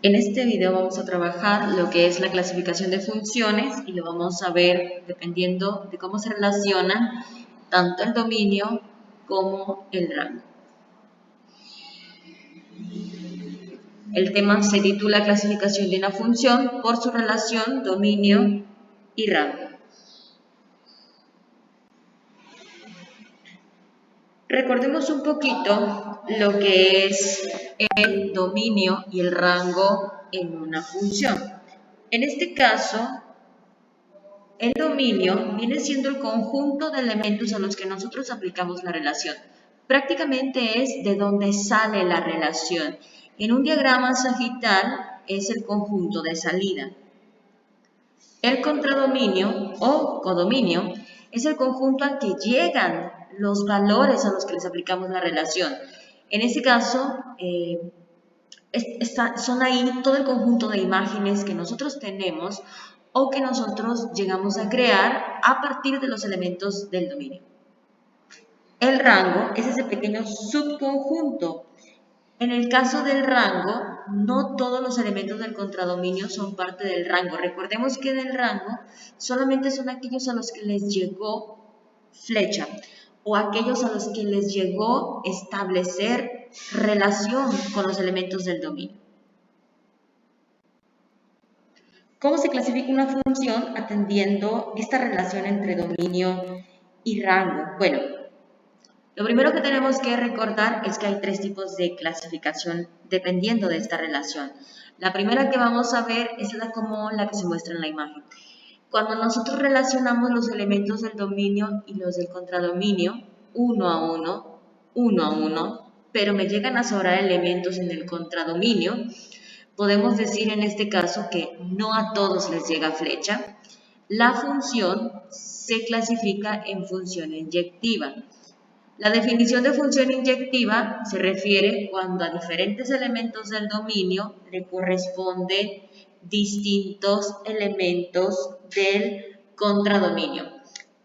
En este video vamos a trabajar lo que es la clasificación de funciones y lo vamos a ver dependiendo de cómo se relacionan tanto el dominio como el rango. El tema se titula Clasificación de una función por su relación dominio y rango. Recordemos un poquito lo que es el dominio y el rango en una función. En este caso, el dominio viene siendo el conjunto de elementos a los que nosotros aplicamos la relación. Prácticamente es de donde sale la relación. En un diagrama sagital es el conjunto de salida. El contradominio o codominio es el conjunto al que llegan los valores a los que les aplicamos la relación. En este caso, son ahí todo el conjunto de imágenes que nosotros tenemos o que nosotros llegamos a crear a partir de los elementos del dominio. El rango es ese pequeño subconjunto. En el caso del rango, no todos los elementos del contradominio son parte del rango. Recordemos que del rango solamente son aquellos a los que les llegó flecha o aquellos a los que les llegó establecer relación con los elementos del dominio. ¿Cómo se clasifica una función atendiendo esta relación entre dominio y rango? Bueno, lo primero que tenemos que recordar es que hay tres tipos de clasificación dependiendo de esta relación. La primera que vamos a ver es como la que se muestra en la imagen. Cuando nosotros relacionamos los elementos del dominio y los del contradominio, uno a uno, pero me llegan a sobrar elementos en el contradominio, podemos decir en este caso que no a todos les llega flecha. La función se clasifica en función inyectiva. La definición de función inyectiva se refiere cuando a diferentes elementos del dominio le corresponden distintos elementos del contradominio.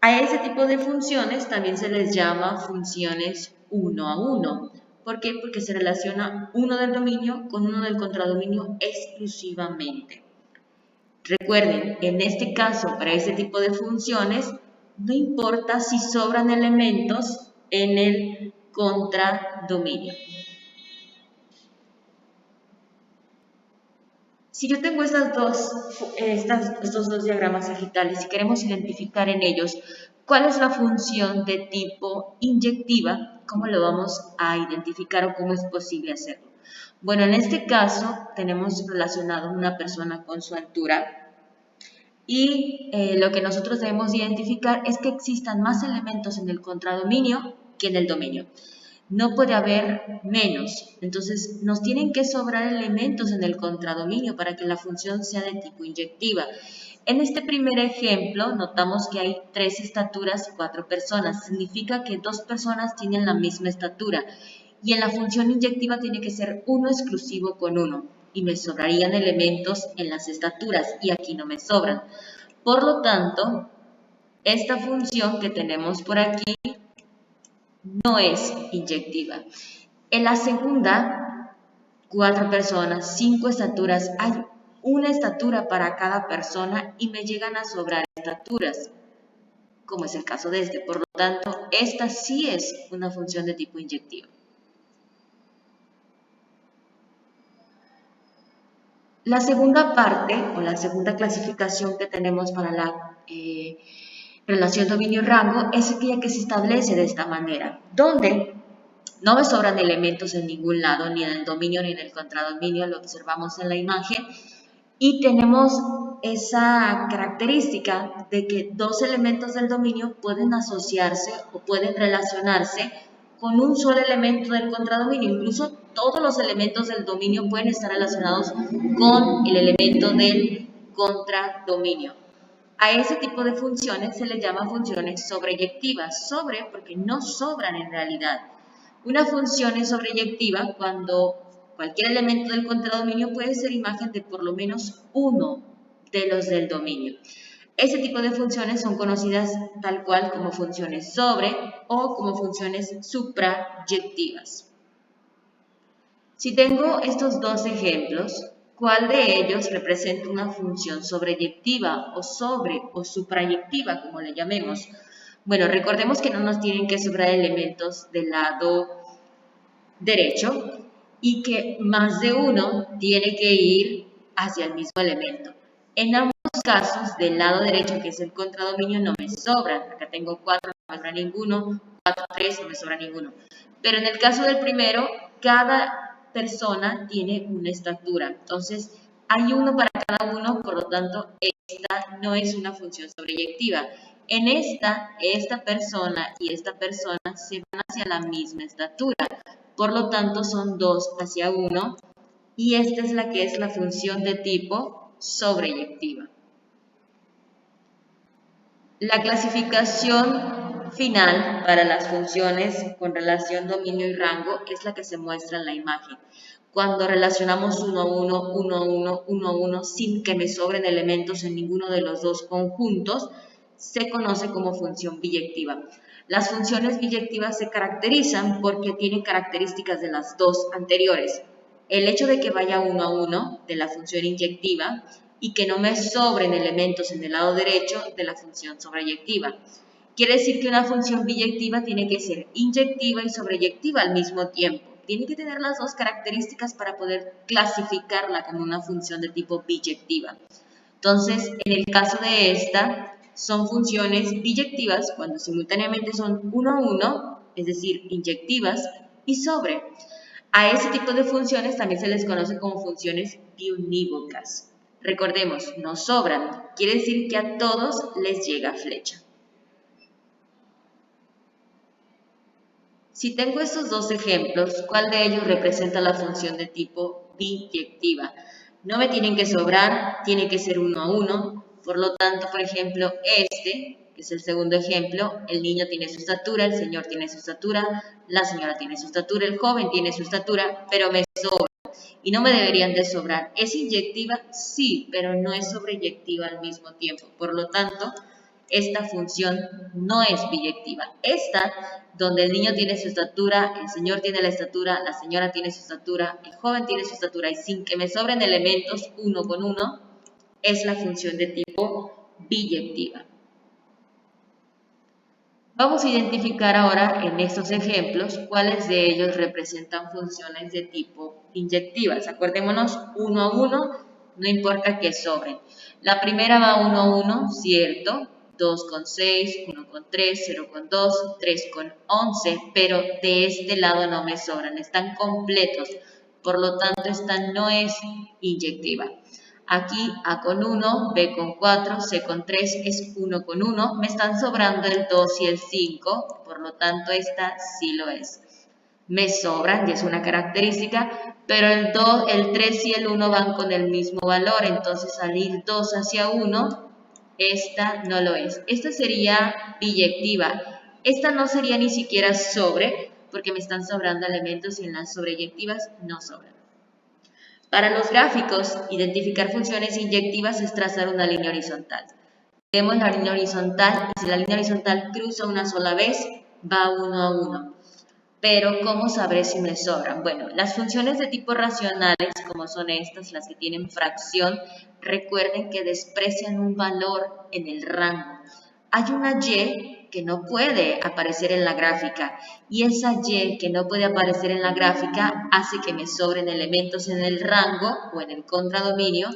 A ese tipo de funciones también se les llama funciones uno a uno. ¿Por qué? Porque se relaciona uno del dominio con uno del contradominio exclusivamente. Recuerden, en este caso, para este tipo de funciones, no importa si sobran elementos en el contradominio. Si yo tengo estos dos diagramas sagitales y queremos identificar en ellos cuál es la función de tipo inyectiva, ¿cómo lo vamos a identificar o cómo es posible hacerlo? Bueno, en este caso tenemos relacionado una persona con su altura y lo que nosotros debemos identificar es que existan más elementos en el contradominio que en el dominio. No puede haber menos, entonces nos tienen que sobrar elementos en el contradominio para que la función sea de tipo inyectiva. En este primer ejemplo notamos que hay 3 estaturas y 4 personas, significa que 2 personas tienen la misma estatura y en la función inyectiva tiene que ser uno exclusivo con uno y me sobrarían elementos en las estaturas y aquí no me sobran. Por lo tanto, esta función que tenemos por aquí no es inyectiva. En la segunda, 4 personas, 5 estaturas, hay una estatura para cada persona y me llegan a sobrar estaturas, como es el caso de este. Por lo tanto, esta sí es una función de tipo inyectiva. La segunda parte o la segunda clasificación que tenemos para la relación dominio-rango es aquella que se establece de esta manera, donde no me sobran elementos en ningún lado, ni en el dominio ni en el contradominio, lo observamos en la imagen, y tenemos esa característica de que dos elementos del dominio pueden asociarse o pueden relacionarse con un solo elemento del contradominio. Incluso todos los elementos del dominio pueden estar relacionados con el elemento del contradominio. A ese tipo de funciones se les llama funciones sobreyectivas. Sobre porque no sobran en realidad. Una función es sobreyectiva cuando cualquier elemento del contradominio puede ser imagen de por lo menos uno de los del dominio. Ese tipo de funciones son conocidas tal cual como funciones sobre o como funciones suprayectivas. Si tengo estos dos ejemplos, ¿Cuál de ellos representa una función sobreyectiva o suprayectiva, como le llamemos? Bueno, recordemos que no nos tienen que sobrar elementos del lado derecho y que más de uno tiene que ir hacia el mismo elemento. En ambos casos, del lado derecho, que es el contradominio, no me sobran. Acá tengo 4, no me sobra ninguno, 4, 3, no me sobra ninguno. Pero en el caso del primero, cada persona tiene una estatura. Entonces, hay uno para cada uno, por lo tanto, esta no es una función sobreyectiva. En esta persona y esta persona se van hacia la misma estatura. Por lo tanto, son 2 hacia 1 y esta es la que es la función de tipo sobreyectiva. La clasificación final para las funciones con relación dominio y rango es la que se muestra en la imagen. Cuando relacionamos 1 a 1, 1 a 1, 1 a 1, sin que me sobren elementos en ninguno de los dos conjuntos, se conoce como función biyectiva. Las funciones biyectivas se caracterizan porque tienen características de las dos anteriores. El hecho de que vaya 1 a 1 de la función inyectiva y que no me sobren elementos en el lado derecho de la función sobreyectiva. Quiere decir que una función biyectiva tiene que ser inyectiva y sobreyectiva al mismo tiempo. Tiene que tener las dos características para poder clasificarla como una función de tipo biyectiva. Entonces, en el caso de esta, son funciones biyectivas cuando simultáneamente son 1 a 1, es decir, inyectivas, y sobre. A ese tipo de funciones también se les conoce como funciones biunívocas. Recordemos, no sobran, quiere decir que a todos les llega flecha. Si tengo estos dos ejemplos, ¿cuál de ellos representa la función de tipo biyectiva? No me tienen que sobrar, tiene que ser 1 a 1. Por lo tanto, por ejemplo, que es el segundo ejemplo, el niño tiene su estatura, el señor tiene su estatura, la señora tiene su estatura, el joven tiene su estatura, pero me sobra. Y no me deberían de sobrar. ¿Es inyectiva? Sí, pero no es sobreyectiva al mismo tiempo. Por lo tanto, esta función no es biyectiva. Esta, donde el niño tiene su estatura, el señor tiene la estatura, la señora tiene su estatura, el joven tiene su estatura y sin que me sobren elementos uno con uno, es la función de tipo biyectiva. Vamos a identificar ahora en estos ejemplos cuáles de ellos representan funciones de tipo inyectivas. Acordémonos, 1 a 1, no importa que sobren. La primera va 1 a 1, cierto, 2 con 6, 1 con 3, 0 con 2, 3 con 11, pero de este lado no me sobran, están completos. Por lo tanto, esta no es inyectiva. Aquí A con 1, B con 4, C con 3 es 1 con 1. Me están sobrando el 2 y el 5, por lo tanto esta sí lo es. Me sobran, y es una característica, pero el 2, el 3 y el 1 van con el mismo valor, entonces al ir 2 hacia 1, esta no lo es. Esta sería biyectiva. Esta no sería ni siquiera sobre, porque me están sobrando elementos y en las sobreyectivas no sobran. Para los gráficos, identificar funciones inyectivas es trazar una línea horizontal. Vemos la línea horizontal y si la línea horizontal cruza una sola vez, va 1 a 1. Pero, ¿cómo sabré si me sobran? Bueno, las funciones de tipo racionales, como son estas, las que tienen fracción, recuerden que desprecian un valor en el rango. Hay una y que no puede aparecer en la gráfica y esa y que no puede aparecer en la gráfica hace que me sobren elementos en el rango o en el contradominio,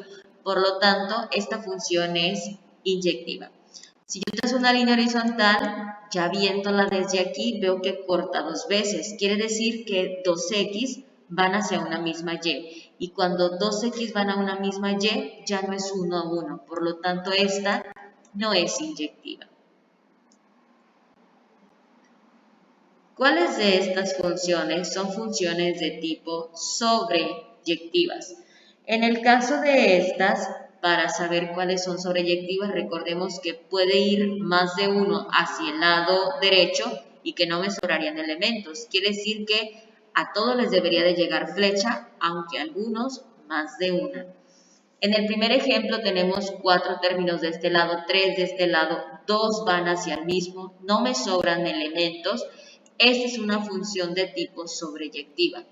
por lo tanto, esta función es inyectiva. Si yo trazo una línea horizontal, ya viéndola desde aquí, veo que corta dos veces. Quiere decir que 2x van hacia una misma y. Y cuando 2x van a una misma y, ya no es 1 a 1. Por lo tanto, esta no es inyectiva. ¿Cuáles de estas funciones son funciones de tipo sobreyectivas? En el caso de estas, para saber cuáles son sobreyectivas, recordemos que puede ir más de uno hacia el lado derecho y que no me sobrarían elementos. Quiere decir que a todos les debería de llegar flecha, aunque a algunos más de una. En el primer ejemplo tenemos 4 términos de este lado, 3 de este lado, 2 van hacia el mismo, no me sobran elementos. Esta es una función de tipo sobreyectiva.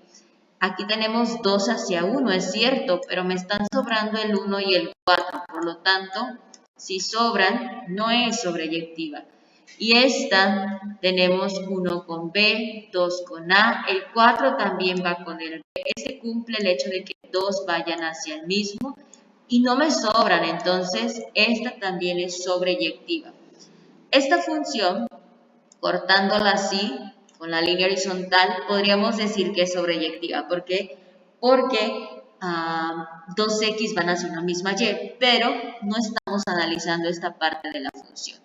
Aquí tenemos 2 hacia 1, es cierto, pero me están sobrando el 1 y el 4. Por lo tanto, si sobran, no es sobreyectiva. Y esta tenemos 1 con B, 2 con A, el 4 también va con el B. Este cumple el hecho de que 2 vayan hacia el mismo y no me sobran, entonces esta también es sobreyectiva. Esta función, cortándola así, con la línea horizontal, podríamos decir que es sobreyectiva. ¿Por qué? Porque 2x van hacia una misma y, pero no estamos analizando esta parte de la función.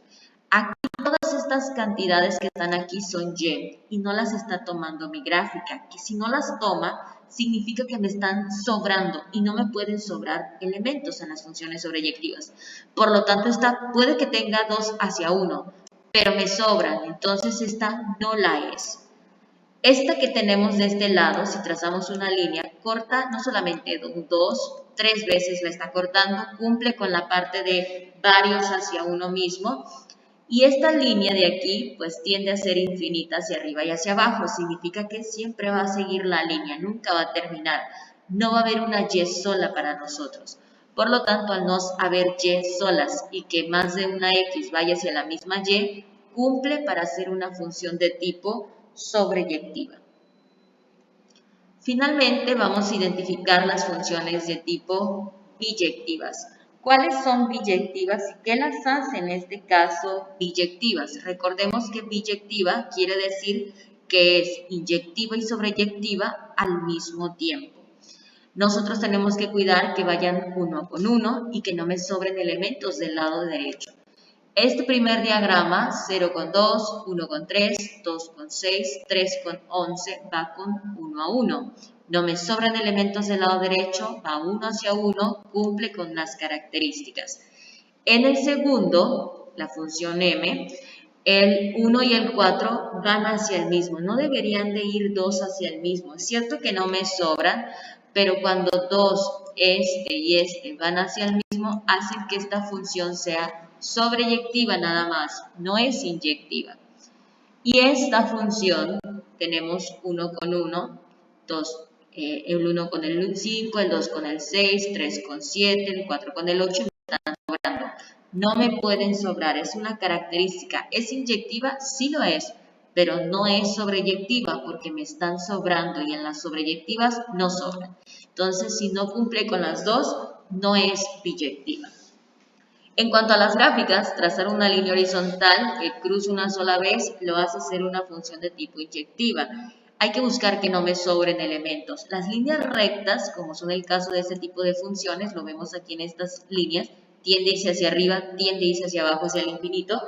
Aquí todas estas cantidades que están aquí son y no las está tomando mi gráfica, que si no las toma, significa que me están sobrando y no me pueden sobrar elementos en las funciones sobreyectivas. Por lo tanto, esta puede que tenga 2 hacia 1, pero me sobran, entonces esta no la es. Esta que tenemos de este lado, si trazamos una línea, corta no solamente 2, 3 veces la está cortando, cumple con la parte de varios hacia uno mismo. Y esta línea de aquí, pues tiende a ser infinita hacia arriba y hacia abajo. Significa que siempre va a seguir la línea, nunca va a terminar. No va a haber una y sola para nosotros. Por lo tanto, al no haber y solas y que más de una x vaya hacia la misma y, cumple para ser una función de tipo sobreyectiva. Finalmente, vamos a identificar las funciones de tipo biyectivas. ¿Cuáles son biyectivas y qué las hace en este caso biyectivas? Recordemos que biyectiva quiere decir que es inyectiva y sobreyectiva al mismo tiempo. Nosotros tenemos que cuidar que vayan uno con uno y que no me sobren elementos del lado derecho. Este primer diagrama, 0 con 2, 1 con 3, 2 con 6, 3 con 11, va con 1 a 1. No me sobran elementos del lado derecho, va 1 hacia 1, cumple con las características. En el segundo, la función m, el 1 y el 4 van hacia el mismo. No deberían de ir 2 hacia el mismo. Es cierto que no me sobran, pero cuando 2, este y este van hacia el mismo, hacen que esta función sea sobreyectiva nada más, no es inyectiva. Y esta función tenemos 1 con 1, 2, el 1 con el 5, el 2 con el 6, 3 con 7, el 4 con el 8, me están sobrando. No me pueden sobrar, es una característica. ¿Es inyectiva? Sí lo es, pero no es sobreyectiva porque me están sobrando y en las sobreyectivas no sobran. Entonces, si no cumple con las dos, no es biyectiva. En cuanto a las gráficas, trazar una línea horizontal que cruce una sola vez lo hace ser una función de tipo inyectiva. Hay que buscar que no me sobren elementos. Las líneas rectas, como son el caso de este tipo de funciones, lo vemos aquí en estas líneas, tiende a irse hacia arriba, tiende a irse hacia abajo, hacia el infinito,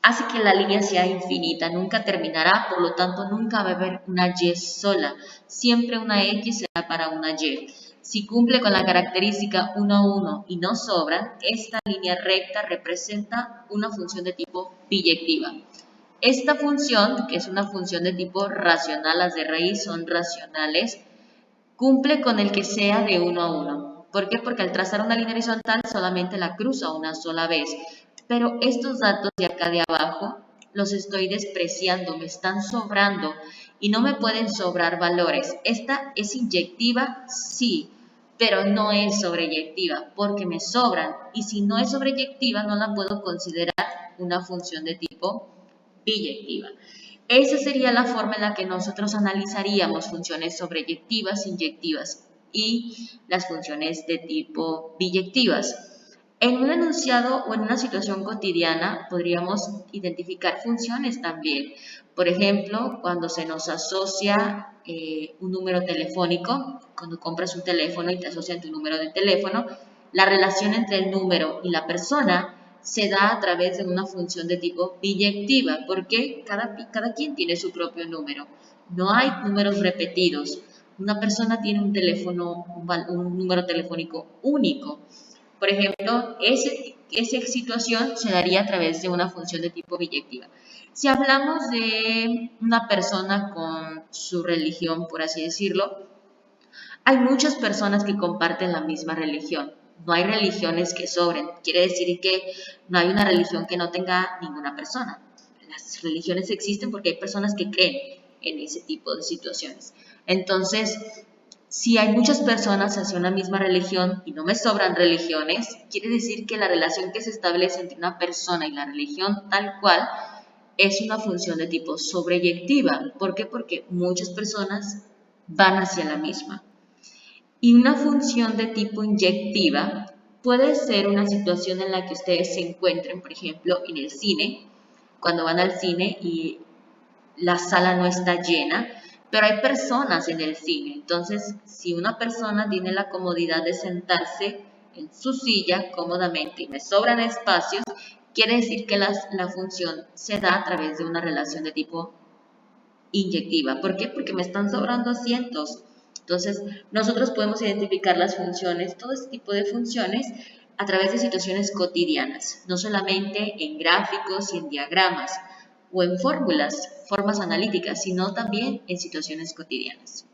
hace que la línea sea infinita, nunca terminará, por lo tanto nunca va a haber una y sola, siempre una x será para una y. Si cumple con la característica 1 a 1 y no sobran, esta línea recta representa una función de tipo biyectiva. Esta función, que es una función de tipo racional, las de raíz son racionales, cumple con el que sea de 1 a 1. ¿Por qué? Porque al trazar una línea horizontal solamente la cruza una sola vez. Pero estos datos de acá de abajo los estoy despreciando, me están sobrando y no me pueden sobrar valores. ¿Esta es inyectiva? Sí, pero no es sobreyectiva porque me sobran. Y si no es sobreyectiva, no la puedo considerar una función de tipo biyectiva. Esa sería la forma en la que nosotros analizaríamos funciones sobreyectivas, inyectivas y las funciones de tipo biyectivas. En un enunciado o en una situación cotidiana podríamos identificar funciones también. Por ejemplo, cuando se nos asocia un número telefónico, cuando compras un teléfono y te asocian tu número de teléfono, la relación entre el número y la persona se da a través de una función de tipo biyectiva, porque cada quien tiene su propio número. No hay números repetidos. Una persona tiene un teléfono, un número telefónico único. Por ejemplo, esa situación se daría a través de una función de tipo biyectiva. Si hablamos de una persona con su religión, por así decirlo, hay muchas personas que comparten la misma religión. No hay religiones que sobren. Quiere decir que no hay una religión que no tenga ninguna persona. Las religiones existen porque hay personas que creen en ese tipo de situaciones. Entonces, si hay muchas personas hacia una misma religión y no me sobran religiones, quiere decir que la relación que se establece entre una persona y la religión tal cual es una función de tipo sobreyectiva. ¿Por qué? Porque muchas personas van hacia la misma. Y una función de tipo inyectiva puede ser una situación en la que ustedes se encuentren, por ejemplo, en el cine, cuando van al cine y la sala no está llena, pero hay personas en el cine. Entonces, si una persona tiene la comodidad de sentarse en su silla cómodamente y me sobran espacios, quiere decir que la función se da a través de una relación de tipo inyectiva. ¿Por qué? Porque me están sobrando asientos. Entonces, nosotros podemos identificar las funciones, todo este tipo de funciones, a través de situaciones cotidianas, no solamente en gráficos y en diagramas o en fórmulas, formas analíticas, sino también en situaciones cotidianas.